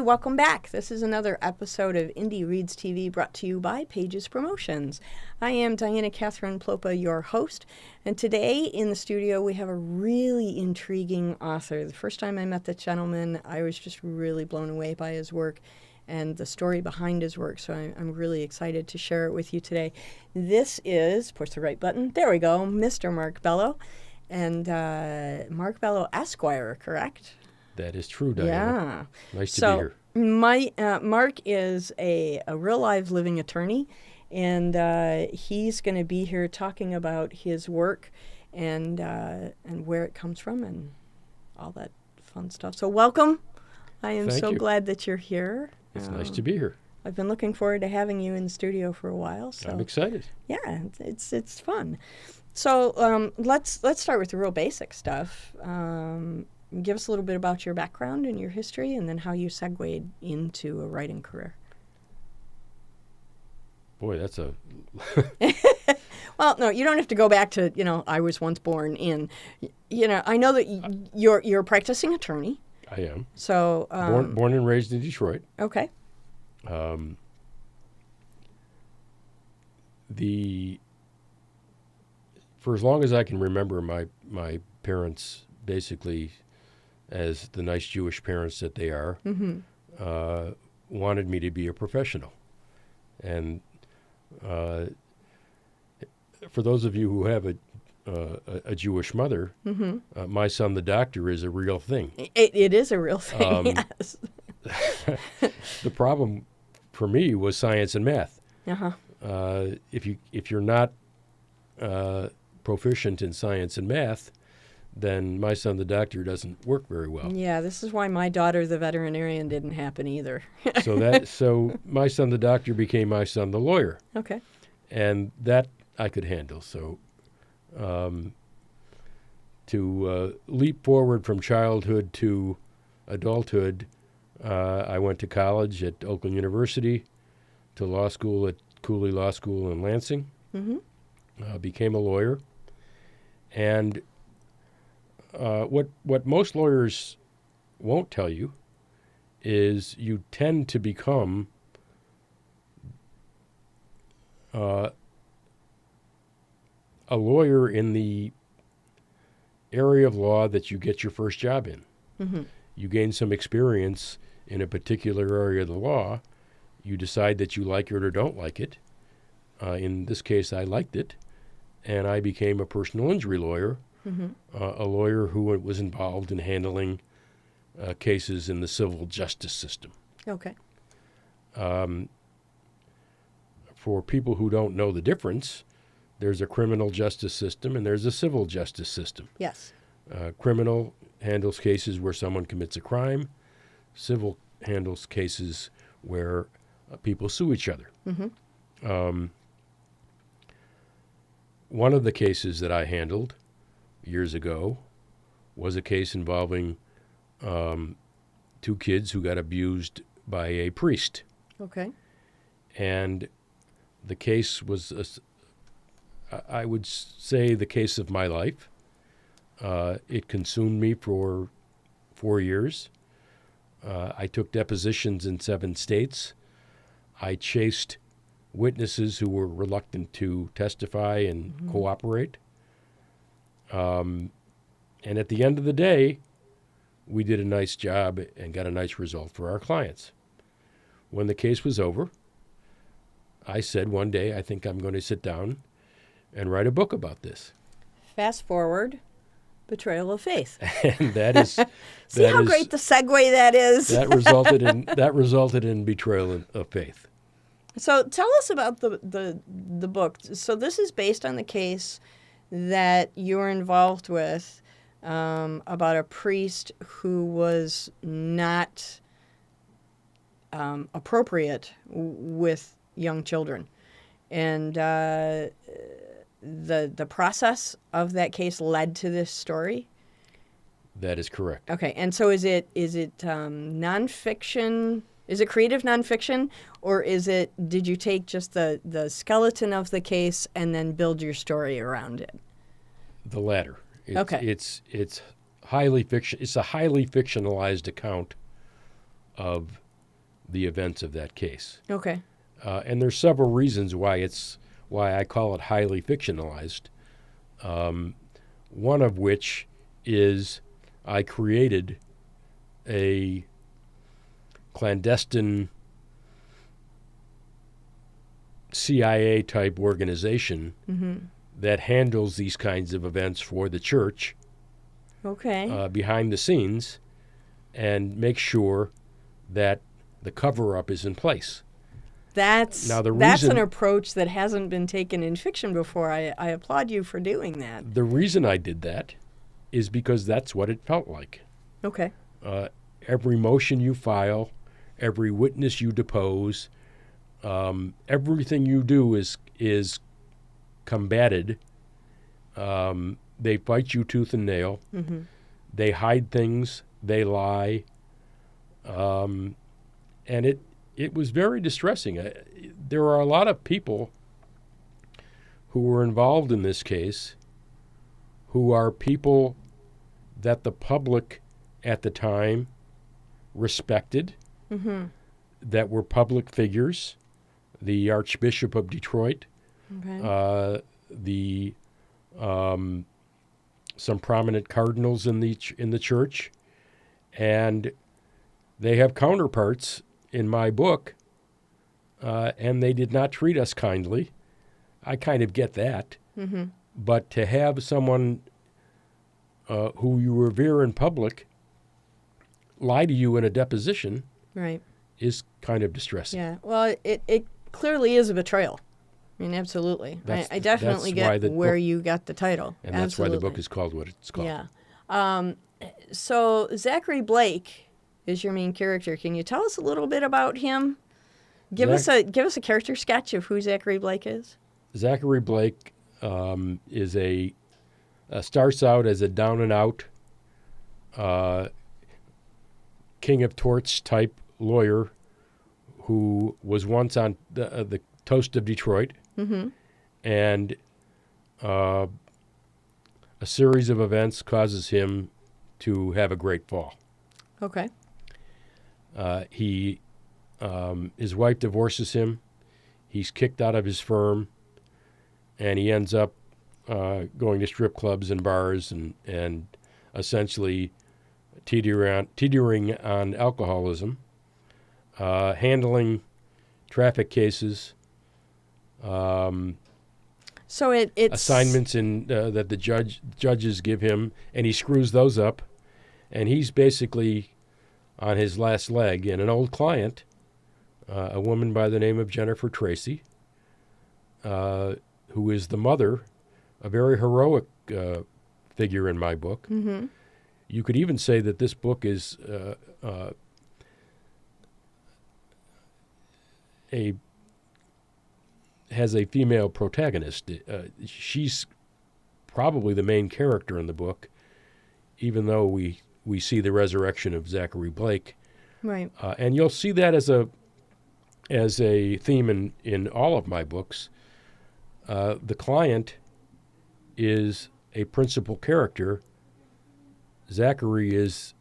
welcome back. This is another episode of Indie Reads TV brought to you by Pages Promotions. I am Diana Kathryn PLOPA, your host, and today in the studio we have a really intriguing author. The first time I met the gentleman, I was just really blown away by his work and the story behind his work, so I'm really excited to share it with you today. This is, push the right button, there we go, Mr. Mark Bello, and Mark Bello Esquire, correct? That is true, Diana. Yeah. Nice to be here. Mark is a real live living attorney, and he's going to be here talking about his work and where it comes from and all that fun stuff. So welcome. I am Thank so you. Glad that you're here. It's nice to be here. I've been looking forward to having you in the studio for a while. So I'm excited. Yeah, it's fun. So let's start with the real basic stuff. Give us a little bit about your background and your history, and then how you segued into a writing career. Boy, that's a... Well, no, you don't have to go back to, I was once born in. I know that you're a practicing attorney. I am. So born and raised in Detroit. Okay. For as long as I can remember, my parents basically, as the nice Jewish parents that they are, wanted me to be a professional. And for those of you who have a Jewish mother, my son, the doctor, is a real thing. It is a real thing, yes. The problem for me was science and math. If you're not proficient in science and math, then my son, the doctor, doesn't work very well. Yeah, this is why my daughter, the veterinarian, didn't happen either. So my son, the doctor, became my son, the lawyer. Okay. And that I could handle. So to leap forward from childhood to adulthood, I went to college at Oakland University, to law school at Cooley Law School in Lansing, became a lawyer. And what most lawyers won't tell you is you tend to become a lawyer in the area of law that you get your first job in. You gain some experience in a particular area of the law. You decide that you like it or don't like it. In this case, I liked it, and I became a personal injury lawyer. A lawyer who was involved in handling cases in the civil justice system. Okay. For people who don't know the difference, there's a criminal justice system and there's a civil justice system. Yes. Criminal handles cases where someone commits a crime. Civil handles cases where people sue each other. One of the cases that I handled years ago was a case involving 2 kids who got abused by a priest. Okay. And the case was, I would say, the case of my life. It consumed me for 4 years. I took depositions in 7 states. I chased witnesses who were reluctant to testify and cooperate. And at the end of the day, we did a nice job and got a nice result for our clients. When the case was over, I said one day, I think I'm going to sit down and write a book about this. Fast forward, Betrayal of Faith. And that is... See how great the segue that is? That resulted in Betrayal of Faith. So tell us about the book. So this is based on the case that you were involved with about a priest who was not appropriate with young children. And the process of that case led to this story? That is correct. Okay, and so is it nonfiction? Is it creative nonfiction, or did you take just the skeleton of the case and then build your story around it? The latter. Okay. It's highly fiction. It's a highly fictionalized account of the events of that case. Okay. And there's several reasons why I call it highly fictionalized. One of which is I created a clandestine CIA-type organization that handles these kinds of events for the church Okay. behind the scenes and makes sure that the cover-up is in place. That's Now, that's an approach that hasn't been taken in fiction before. I applaud you for doing that. The reason I did that is because that's what it felt like. Okay. Every motion you file, every witness you depose, everything you do is combated. They fight you tooth and nail. They hide things. They lie. And it was very distressing. There are a lot of people who were involved in this case who are people that the public at the time respected, that were public figures. The Archbishop of Detroit, Okay. Some prominent cardinals in the church, and they have counterparts in my book, and they did not treat us kindly. I kind of get that, but to have someone who you revere in public lie to you in a deposition Right. is kind of distressing. Yeah. Well, it clearly is a betrayal. I mean, absolutely. I definitely that's get where you got the title. And that's why Absolutely. the book is called what it's called. Yeah. So Zachary Blake is your main character. Can you tell us a little bit about him? Give us a character sketch of who Zachary Blake is. Zachary Blake is starts out as a down and out King of Torts type lawyer who was once on the Toast of Detroit, and a series of events causes him to have a great fall. Okay. His wife divorces him. He's kicked out of his firm, and he ends up going to strip clubs and bars and essentially teetering on alcoholism, handling traffic cases, So it's assignments that the judges give him, and he screws those up, and he's basically on his last leg. And an old client, a woman by the name of Jennifer Tracy, who is the mother, a very heroic figure in my book. You could even say that this book is has a female protagonist. She's probably the main character in the book, even though we see the resurrection of Zachary Blake. right. And you'll see that as a theme in all of my books. The client is a principal character. Zachary is,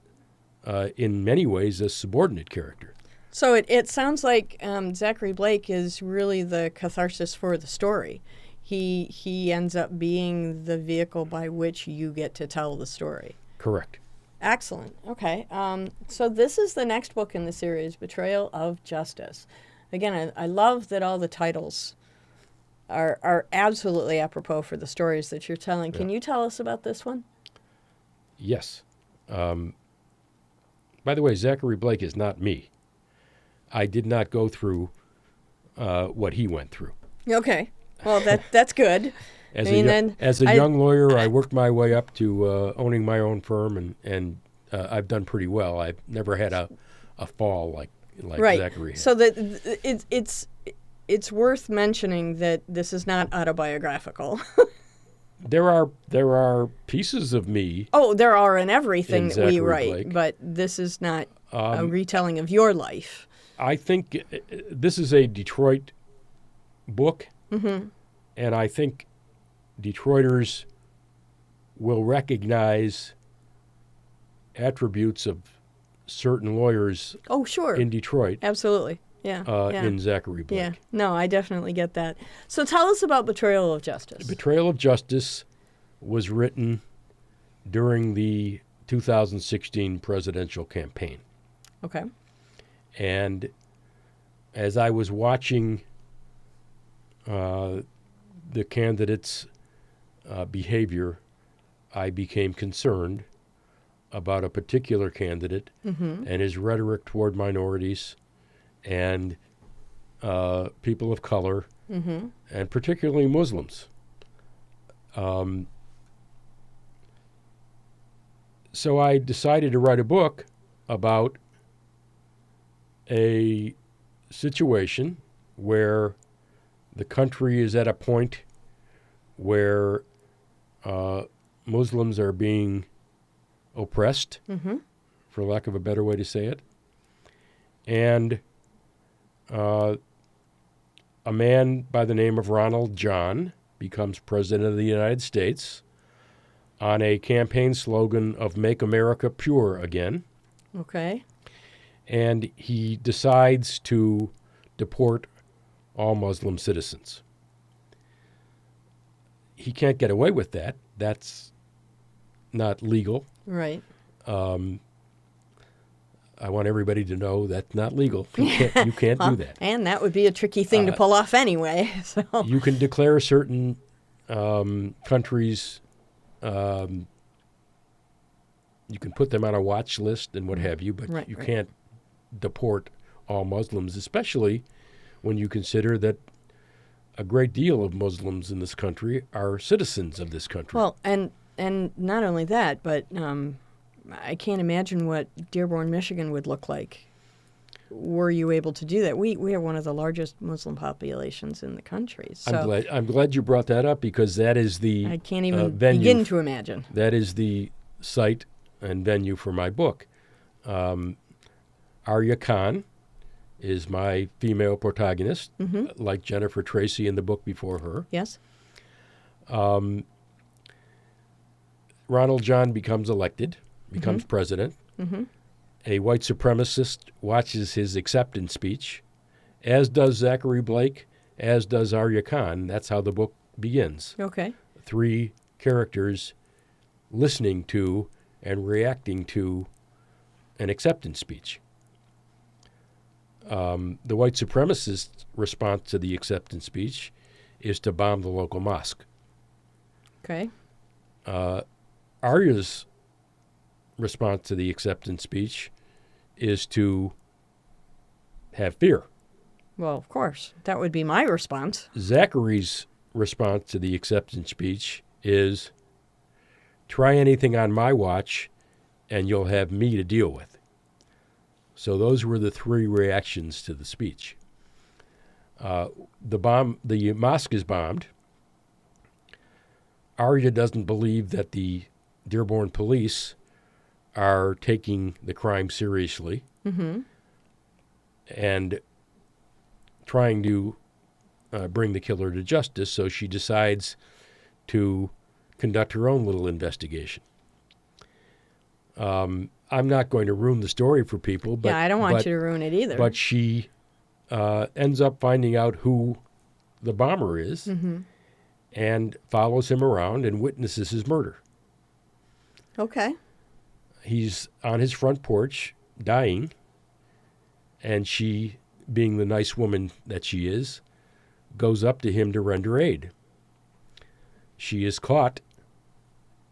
in many ways, a subordinate character. So it sounds like Zachary Blake is really the catharsis for the story. He ends up being the vehicle by which you get to tell the story. Correct. Excellent. Okay. So this is the next book in the series, Betrayal of Justice. Again, I love that all the titles are absolutely apropos for the stories that you're telling. Can you tell us about this one? Yes. By the way, Zachary Blake is not me. I did not go through what he went through. Okay. Well, that's good. As a young lawyer, I worked my way up to owning my own firm, and I've done pretty well. I've never had a fall like right. Zachary had. So that it's worth mentioning that this is not autobiographical. There are pieces of me. Oh, there are in everything that we Zachary write, Blake. but this is not a retelling of your life. I think this is a Detroit book, and I think Detroiters will recognize attributes of certain lawyers Oh, sure. in Detroit Absolutely. Yeah. Yeah. in Zachary Blake. Yeah. No, I definitely get that. So tell us about Betrayal of Justice. Betrayal of Justice was written during the 2016 presidential campaign. Okay. And as I was watching the candidates' behavior, I became concerned about a particular candidate and his rhetoric toward minorities and people of color, and particularly Muslims. So I decided to write a book about a situation where the country is at a point where Muslims are being oppressed, for lack of a better way to say it, and a man by the name of Ronald John becomes president of the United States on a campaign slogan of Make America Pure Again. Okay. And he decides to deport all Muslim citizens. He can't get away with that. That's not legal. Right. I want everybody to know that's not legal. You can't do that. And that would be a tricky thing to pull off anyway. So. You can declare certain countries, you can put them on a watch list and what have you, but you can't deport all Muslims, especially when you consider that a great deal of Muslims in this country are citizens of this country. Well, and not only that, but I can't imagine what Dearborn, Michigan would look like were you able to do that. We are one of the largest Muslim populations in the country. So I'm glad you brought that up, because that is the I can't even venue begin to imagine. That is the site and venue for my book. Arya Khan is my female protagonist, like Jennifer Tracy in the book before her. Yes. Ronald John becomes elected, becomes president. A white supremacist watches his acceptance speech, as does Zachary Blake, as does Arya Khan. That's how the book begins. Okay. 3 characters listening to and reacting to an acceptance speech. The white supremacist response to the acceptance speech is to bomb the local mosque. Okay. Arya's response to the acceptance speech is to have fear. Well, of course. That would be my response. Zachary's response to the acceptance speech is, try anything on my watch and you'll have me to deal with. So those were the 3 reactions to the speech. The mosque is bombed. Arya doesn't believe that the Dearborn police are taking the crime seriously and trying to bring the killer to justice, so she decides to conduct her own little investigation. I'm not going to ruin the story for people. But, yeah, I don't want you to ruin it either. But she ends up finding out who the bomber is and follows him around and witnesses his murder. Okay. He's on his front porch, dying, and she, being the nice woman that she is, goes up to him to render aid. She is caught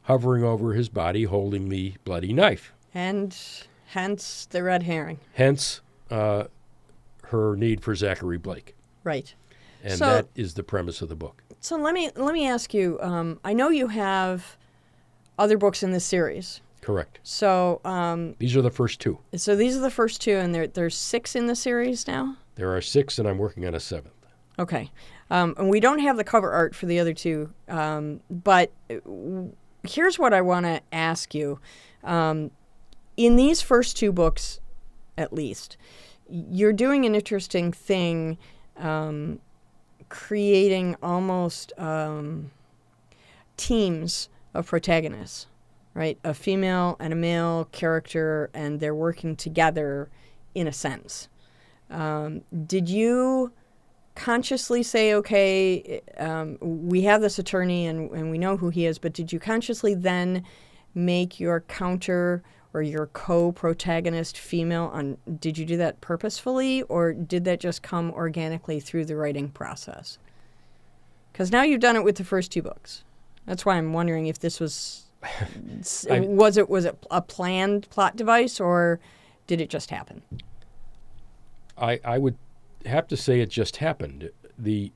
hovering over his body, holding the bloody knife. And hence the red herring. Hence her need for Zachary Blake. Right. And that is the premise of the book. So let me ask you, I know you have other books in this series. Correct. So these are the first 2. So these are the first 2, and there's 6 in the series now? There are 6, and I'm working on a 7th. Okay. And we don't have the cover art for the other 2, but here's what I want to ask you. In these first 2 books, at least, you're doing an interesting thing, creating almost teams of protagonists, right? A female and a male character, and they're working together in a sense. Did you consciously say, okay, we have this attorney and we know who he is, but did you consciously then make your counter or your co-protagonist female? Did you do that purposefully, or did that just come organically through the writing process? Because now you've done it with the first 2 books. That's why I'm wondering if this was was it a planned plot device, or did it just happen? I would have to say it just happened. The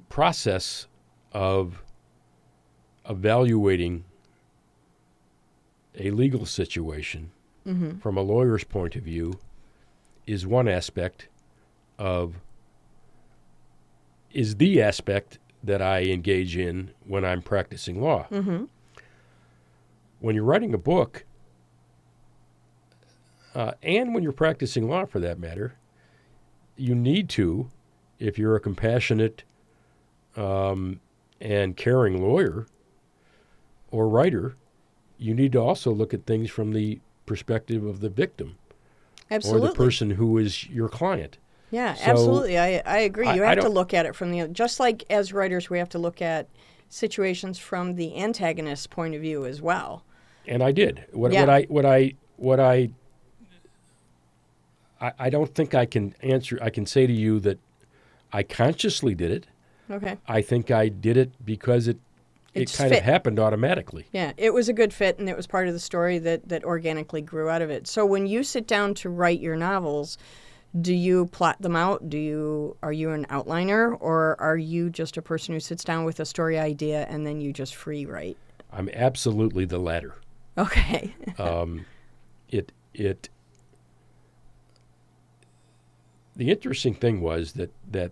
process of evaluating a legal situation from a lawyer's point of view is the aspect that I engage in when I'm practicing law. Mm-hmm. When you're writing a book, and when you're practicing law for that matter, you need to, if you're a compassionate and caring lawyer or writer, you need to also look at things from the perspective of the victim. Absolutely. Or the person who is your client. Yeah, So, absolutely. I agree. You I have to don't- look at it from just like as writers, we have to look at situations from the antagonist's point of view as well. And I did. I don't think I can answer. I can say to you that I consciously did it. Okay. I think I did it because it It's kind of fit. happened automatically. Yeah, it was a good fit, and it was part of the story that organically grew out of it. So when you sit down to write your novels, do you plot them out? Are you an outliner, or are you just a person who sits down with a story idea and then you just free write? I'm absolutely the latter. Okay. The interesting thing was that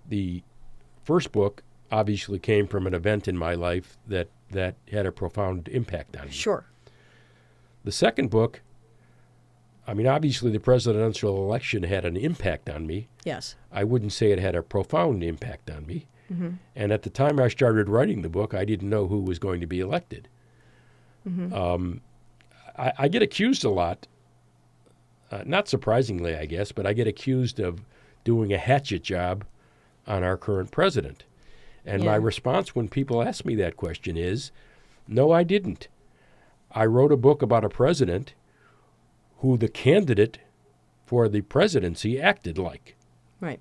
the first book obviously came from an event in my life that had a profound impact on me. Sure. The second book, I mean, obviously the presidential election had an impact on me. Yes. I wouldn't say it had a profound impact on me. Mm-hmm. And at the time I started writing the book, I didn't know who was going to be elected. Mm-hmm. I get accused a lot, not surprisingly, I guess, but I get accused of doing a hatchet job on our current president. And my Yeah. response when people ask me that question is, no, I didn't. I wrote a book about a president who the candidate for the presidency acted like. Right.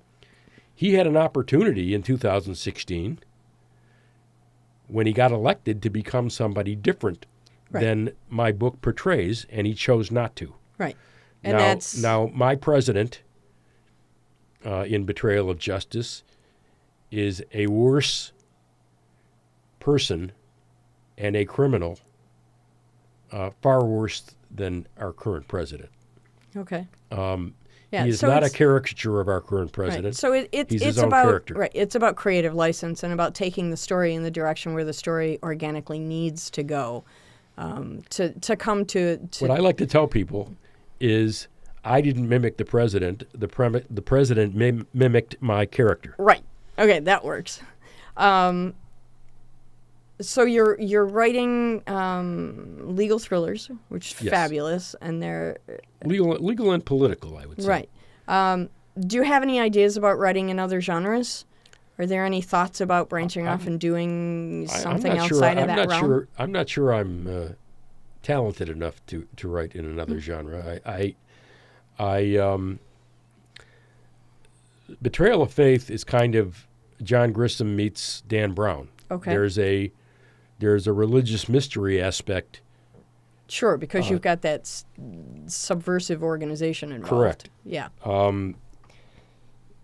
He had an opportunity in 2016 when he got elected to become somebody different Right. than my book portrays, and he chose not to. Right. And Now my president in Betrayal of Justice is a worse person and a criminal, far worse than our current president. Okay. He is not a caricature of our current president. Right. So He's it's his own about character. right. It's about creative license and about taking the story in the direction where the story organically needs to go, to come to. What I like to tell people is I didn't mimic the president. The president mimicked my character. Right. Okay, that works. So you're writing legal thrillers, which is Yes. fabulous, and they're Legal and political, I would say. right. Do you have any ideas about writing in other genres? Are there any thoughts about branching off and doing something outside of that realm? I'm not sure I'm talented enough to write in another genre. Betrayal of Faith is kind of John Grisham meets Dan Brown. Okay. There's a religious mystery aspect. Sure, because you've got that subversive organization involved. Correct. Yeah.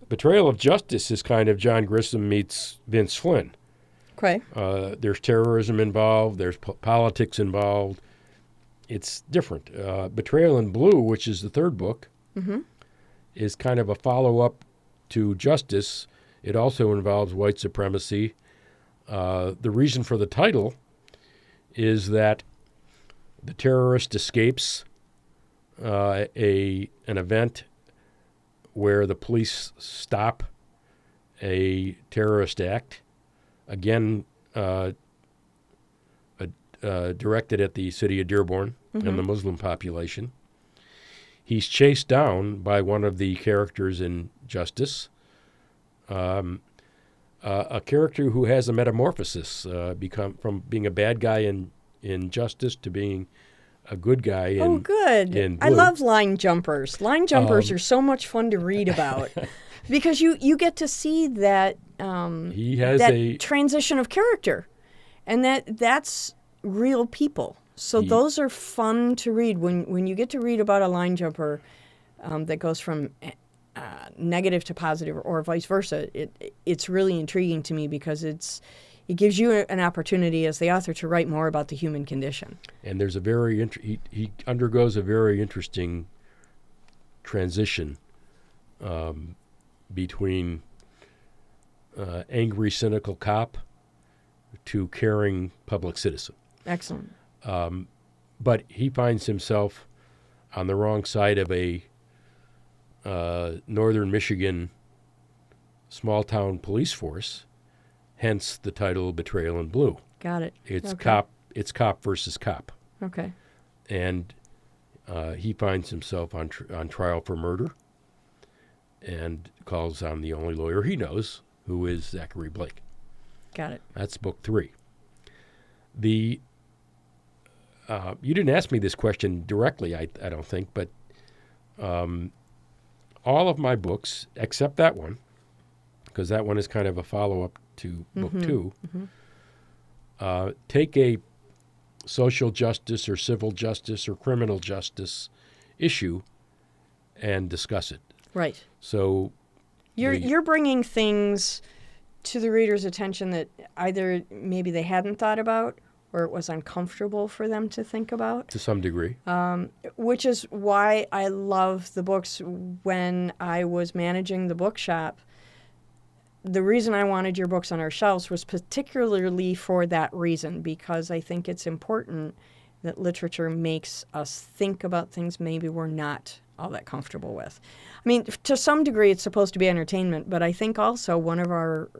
Betrayal of Justice is kind of John Grisham meets Vince Flynn. Okay. There's terrorism involved. There's politics involved. It's different. Betrayal in Blue, which is the third book, is kind of a follow-up to Justice. It also involves white supremacy. The reason for the title is that the terrorist escapes an event where the police stop a terrorist act, again directed at the city of Dearborn and the Muslim population. He's chased down by one of the characters in Justice, a character who has a metamorphosis, from being a bad guy in Justice to being a good guy in Oh, good. in I Blue. love line jumpers. Line jumpers are so much fun to read about because you get to see that He has that transition of character, and that's real people. So those are fun to read when you get to read about a line jumper that goes from negative to positive or vice versa. It's really intriguing to me because it gives you an opportunity as the author to write more about the human condition. And there's a very he undergoes a very interesting transition between angry, cynical cop to caring public citizen. Excellent. But he finds himself on the wrong side of a northern Michigan small-town police force, hence the title Betrayal in Blue. Got it. It's Okay. It's cop versus cop. Okay. And he finds himself on trial for murder and calls on the only lawyer he knows, who is Zachary Blake. Got it. That's book 3. You didn't ask me this question directly, I don't think, but all of my books, except that one, because that one is kind of a follow-up to book 2, take a social justice or civil justice or criminal justice issue and discuss it. Right. So You're bringing things to the reader's attention that either maybe they hadn't thought about or it was uncomfortable for them to think about. To some degree. Which is why I love the books. When I was managing the bookshop, the reason I wanted your books on our shelves was particularly for that reason, because I think it's important that literature makes us think about things maybe we're not all that comfortable with. I mean, to some degree, it's supposed to be entertainment, but I think also one of our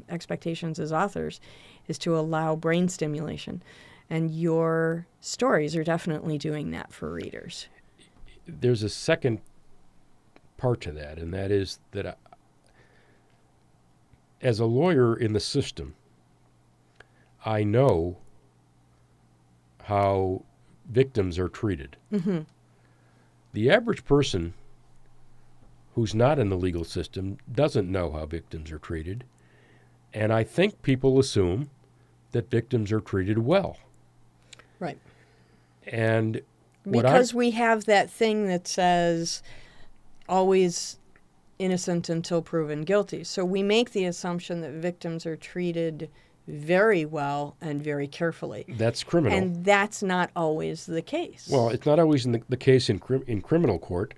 expectations as authors is to allow brain stimulation. And your stories are definitely doing that for readers. There's a second part to that, and that is that as a lawyer in the system, I know how victims are treated. Mm-hmm. The average person who's not in the legal system doesn't know how victims are treated, and I think people assume that victims are treated well. Right. And because we have that thing that says always innocent until proven guilty. So we make the assumption that victims are treated very well and very carefully. That's criminal. And that's not always the case. Well, it's not always the case in criminal court,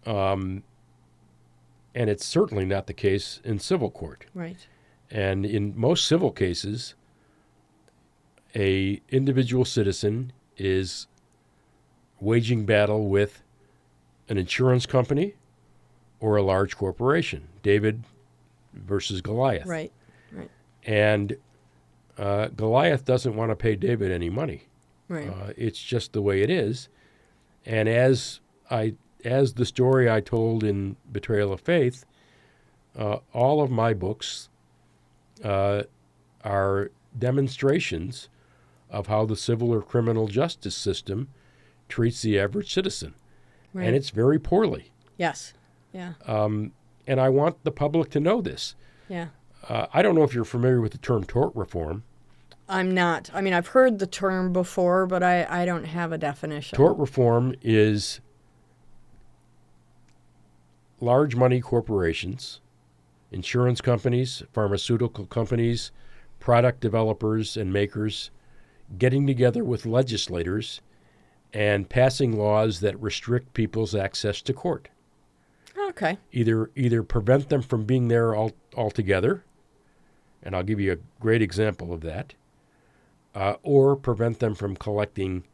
and it's certainly not the case in civil court. Right. And in most civil cases, a individual citizen is waging battle with an insurance company or a large corporation. David versus Goliath. Right. Right. And Goliath doesn't want to pay David any money. Right. It's just the way it is. And as the story I told in Betrayal of Faith, all of my books are demonstrations of how the civil or criminal justice system treats the average citizen. Right. And it's very poorly. Yes. Yeah. And I want the public to know this. Yeah. I don't know if you're familiar with the term tort reform. I'm not. I mean, I've heard the term before, but I don't have a definition. Tort reform is large money corporations, insurance companies, pharmaceutical companies, product developers and makers getting together with legislators and passing laws that restrict people's access to court. Okay. Either prevent them from being there altogether, and I'll give you a great example of that, or prevent them from collecting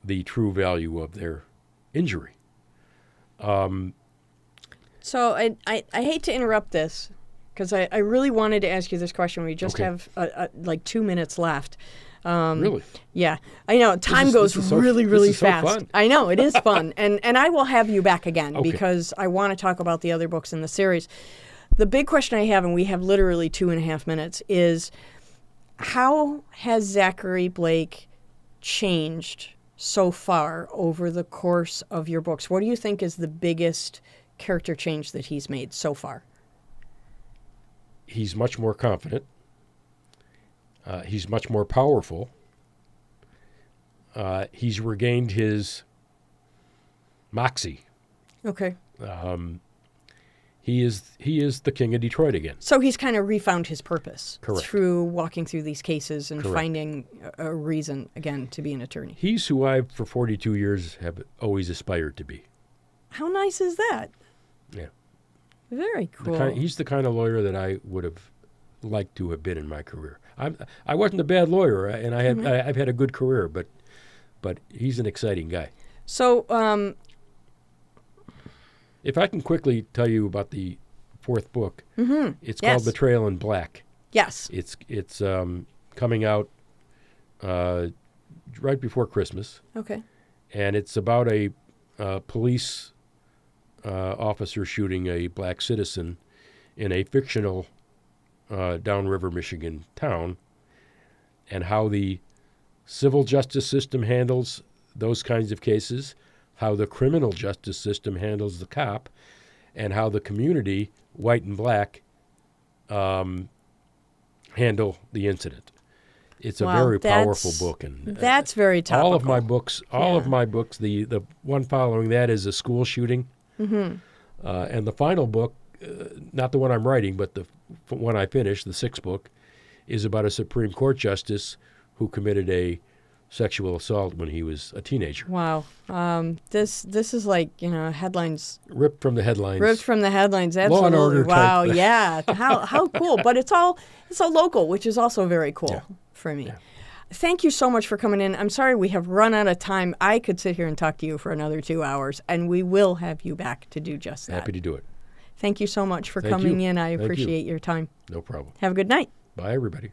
the true value of their injury. So I hate to interrupt this, because I really wanted to ask you this question. We just Okay. have like 2 minutes left. Really? Yeah, I know. Time goes this is so- really, this really is so fast. fun. I know, it is fun. And I will have you back again Okay. because I want to talk about the other books in the series. The big question I have, and we have literally 2.5 minutes, is how has Zachary Blake changed so far over the course of your books? What do you think is the biggest character change that he's made so far? He's much more confident. He's much more powerful. He's regained his moxie. Okay. He is the king of Detroit again. So he's kind of refound his purpose Correct. through walking through these cases and Correct. finding a reason, again, to be an attorney. He's who I, for 42 years, have always aspired to be. How nice is that? Yeah. Very cool. He's the kind of lawyer that I would have liked to have been in my career. I wasn't a bad lawyer, and I've had a good career, but he's an exciting guy. So, If I can quickly tell you about the fourth book, it's Yes. called Betrayal in Black. yes. It's coming out right before Christmas, Okay. and it's about a police officer shooting a black citizen in a fictional downriver Michigan town, and how the civil justice system handles those kinds of cases, how the criminal justice system handles the cop, and how the community, white and black, handle the incident. It's a Wow, very powerful that's- book, and That's very topical. all of my books, the one following that is a school shooting, and the final book, not the one I'm writing, but the one I finished, the sixth book, is about a Supreme Court justice who committed a sexual assault when he was a teenager. Wow. This is like, headlines. Ripped from the headlines. Ripped from the headlines, Law absolutely. and Order Wow, type. yeah. How cool. But it's all local, which is also very cool Yeah. for me. Yeah. Thank you so much for coming in. I'm sorry we have run out of time. I could sit here and talk to you for another 2 hours, and we will have you back to do just that. Happy to do it. Thank you so much for Thank coming you. in. I Thank you. appreciate your time. No problem. Have a good night. Bye, everybody.